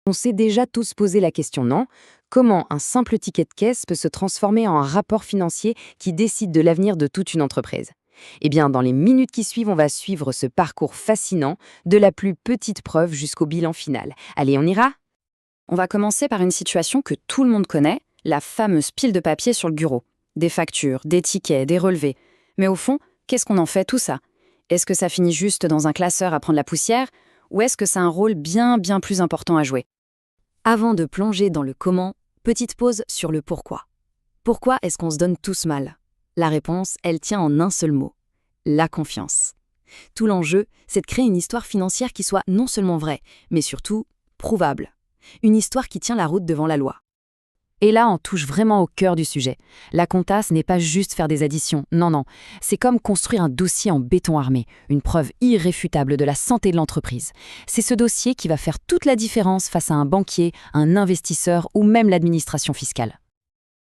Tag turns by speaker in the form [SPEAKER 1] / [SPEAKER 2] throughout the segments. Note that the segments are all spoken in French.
[SPEAKER 1] On s'est déjà tous posé la question, non? Comment un simple ticket de caisse peut se transformer en un rapport financier qui décide de l'avenir de toute une entreprise? Eh bien, dans les minutes qui suivent, on va suivre ce parcours fascinant, de la plus petite preuve jusqu'au bilan final. Allez, on ira?
[SPEAKER 2] On va commencer par une situation que tout le monde connaît, la fameuse pile de papier sur le bureau. Des factures, des tickets, des relevés. Mais au fond, qu'est-ce qu'on en fait tout ça? Est-ce que ça finit juste dans un classeur à prendre la poussière? Ou est-ce que ça a un rôle bien plus important à jouer?
[SPEAKER 1] Avant de plonger dans le comment, petite pause sur le pourquoi. Pourquoi est-ce qu'on se donne tous mal? La réponse, elle tient en un seul mot: la confiance. Tout l'enjeu, c'est de créer une histoire financière qui soit non seulement vraie, mais surtout prouvable. Une histoire qui tient la route devant la loi. Et là, on touche vraiment au cœur du sujet. La compta, ce n'est pas juste faire des additions, non. C'est comme construire un dossier en béton armé, une preuve irréfutable de la santé de l'entreprise. C'est ce dossier qui va faire toute la différence face à un banquier, un investisseur ou même l'administration fiscale.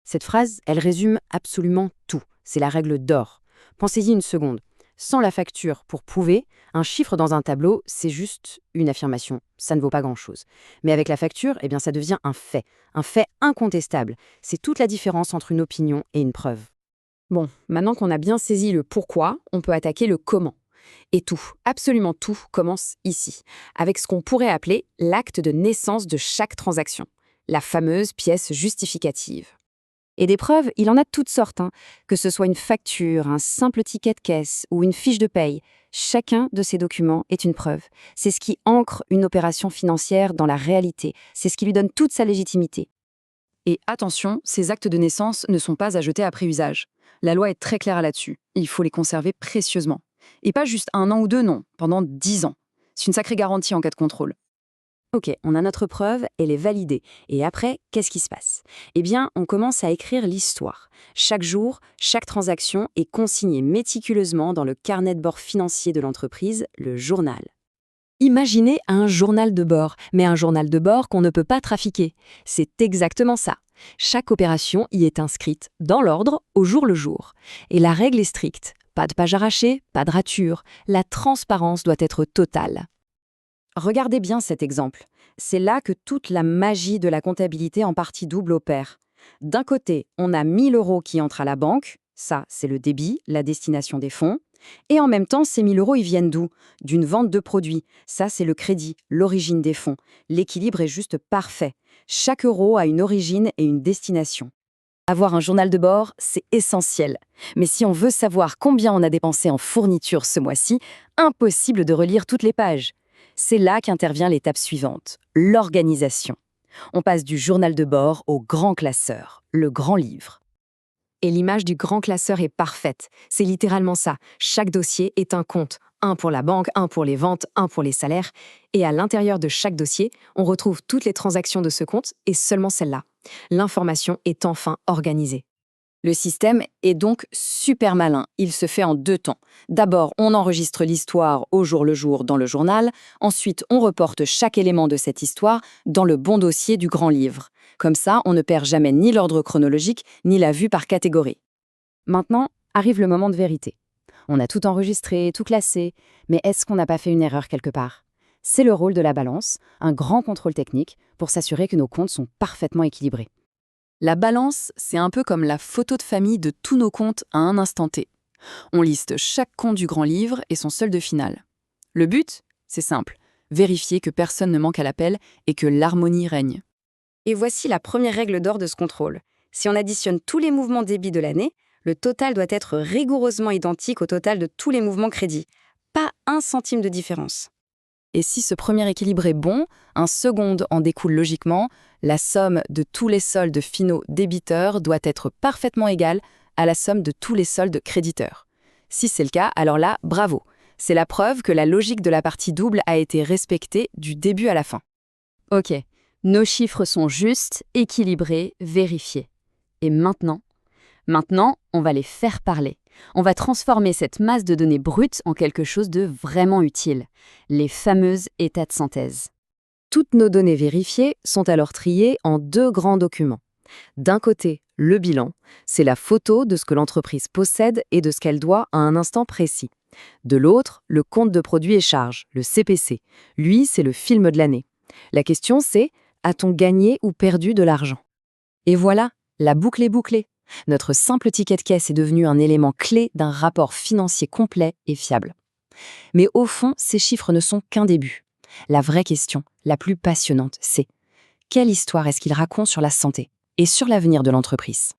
[SPEAKER 1] Cette phrase, elle résume absolument tout. C'est la règle d'or. Pensez-y une seconde. Sans la facture pour prouver, un chiffre dans un tableau, c'est juste une affirmation. Ça ne vaut pas grand-chose. Mais avec la facture, eh bien, ça devient un fait incontestable. C'est toute la différence entre une opinion et une preuve. Bon, maintenant qu'on a bien saisi le pourquoi, on peut attaquer le comment. Et tout, absolument tout, commence ici, avec ce qu'on pourrait appeler l'acte de naissance de chaque transaction, la fameuse pièce justificative. Et des preuves, il en a de toutes sortes, que ce soit une facture, un simple ticket de caisse ou une fiche de paye. Chacun de ces documents est une preuve. C'est ce qui ancre une opération financière dans la réalité. C'est ce qui lui donne toute sa légitimité.
[SPEAKER 2] Et attention, ces actes de naissance ne sont pas à jeter après usage. La loi est très claire là-dessus. Il faut les conserver précieusement. Et pas juste 1 an ou 2, non, pendant 10 ans. C'est une sacrée garantie en cas de contrôle.
[SPEAKER 1] Ok, on a notre preuve, elle est validée. Et après, qu'est-ce qui se passe? Eh bien, on commence à écrire l'histoire. Chaque jour, chaque transaction est consignée méticuleusement dans le carnet de bord financier de l'entreprise, le journal. Imaginez un journal de bord, mais un journal de bord qu'on ne peut pas trafiquer. C'est exactement ça. Chaque opération y est inscrite, dans l'ordre, au jour le jour. Et la règle est stricte. Pas de page arrachée, pas de rature. La transparence doit être totale. Regardez bien cet exemple. C'est là que toute la magie de la comptabilité en partie double opère. D'un côté, on a 1 000 € qui entrent à la banque. Ça, c'est le débit, la destination des fonds. Et en même temps, ces 1 000 € ils viennent d'où? D'une vente de produits. Ça, c'est le crédit, l'origine des fonds. L'équilibre est juste parfait. Chaque euro a une origine et une destination. Avoir un journal de bord, c'est essentiel. Mais si on veut savoir combien on a dépensé en fourniture ce mois-ci, impossible de relire toutes les pages. C'est là qu'intervient l'étape suivante, l'organisation. On passe du journal de bord au grand classeur, le grand livre. Et l'image du grand classeur est parfaite. C'est littéralement ça. Chaque dossier est un compte. Un pour la banque, un pour les ventes, un pour les salaires. Et à l'intérieur de chaque dossier, on retrouve toutes les transactions de ce compte et seulement celle-là. L'information est enfin organisée.
[SPEAKER 2] Le système est donc super malin. Il se fait en 2 temps. D'abord, on enregistre l'histoire au jour le jour dans le journal. Ensuite, on reporte chaque élément de cette histoire dans le bon dossier du grand livre. Comme ça, on ne perd jamais ni l'ordre chronologique, ni la vue par catégorie.
[SPEAKER 1] Maintenant, arrive le moment de vérité. On a tout enregistré, tout classé, mais est-ce qu'on n'a pas fait une erreur quelque part? C'est le rôle de la balance, un grand contrôle technique, pour s'assurer que nos comptes sont parfaitement équilibrés.
[SPEAKER 2] La balance, c'est un peu comme la photo de famille de tous nos comptes à un instant T. On liste chaque compte du grand livre et son solde final. Le but, c'est simple, vérifier que personne ne manque à l'appel et que l'harmonie règne.
[SPEAKER 1] Et voici la première règle d'or de ce contrôle. Si on additionne tous les mouvements débits de l'année, le total doit être rigoureusement identique au total de tous les mouvements crédits. Pas 1 centime de différence.
[SPEAKER 2] Et si ce premier équilibre est bon, un second en découle logiquement, la somme de tous les soldes finaux débiteurs doit être parfaitement égale à la somme de tous les soldes créditeurs. Si c'est le cas, alors là, bravo. C'est la preuve que la logique de la partie double a été respectée du début à la fin.
[SPEAKER 1] Ok, nos chiffres sont justes, équilibrés, vérifiés. Et maintenant, on va les faire parler. On va transformer cette masse de données brutes en quelque chose de vraiment utile, les fameuses états de synthèse. Toutes nos données vérifiées sont alors triées en 2 grands documents. D'un côté, le bilan, c'est la photo de ce que l'entreprise possède et de ce qu'elle doit à un instant précis. De l'autre, le compte de produits et charges, le CPC. Lui, c'est le film de l'année. La question, c'est A-t-on gagné ou perdu de l'argent? Et voilà, la boucle est bouclée. Notre simple ticket de caisse est devenu un élément clé d'un rapport financier complet et fiable. Mais au fond, ces chiffres ne sont qu'un début. La vraie question, la plus passionnante, c'est: quelle histoire est-ce qu'ils racontent sur la santé et sur l'avenir de l'entreprise?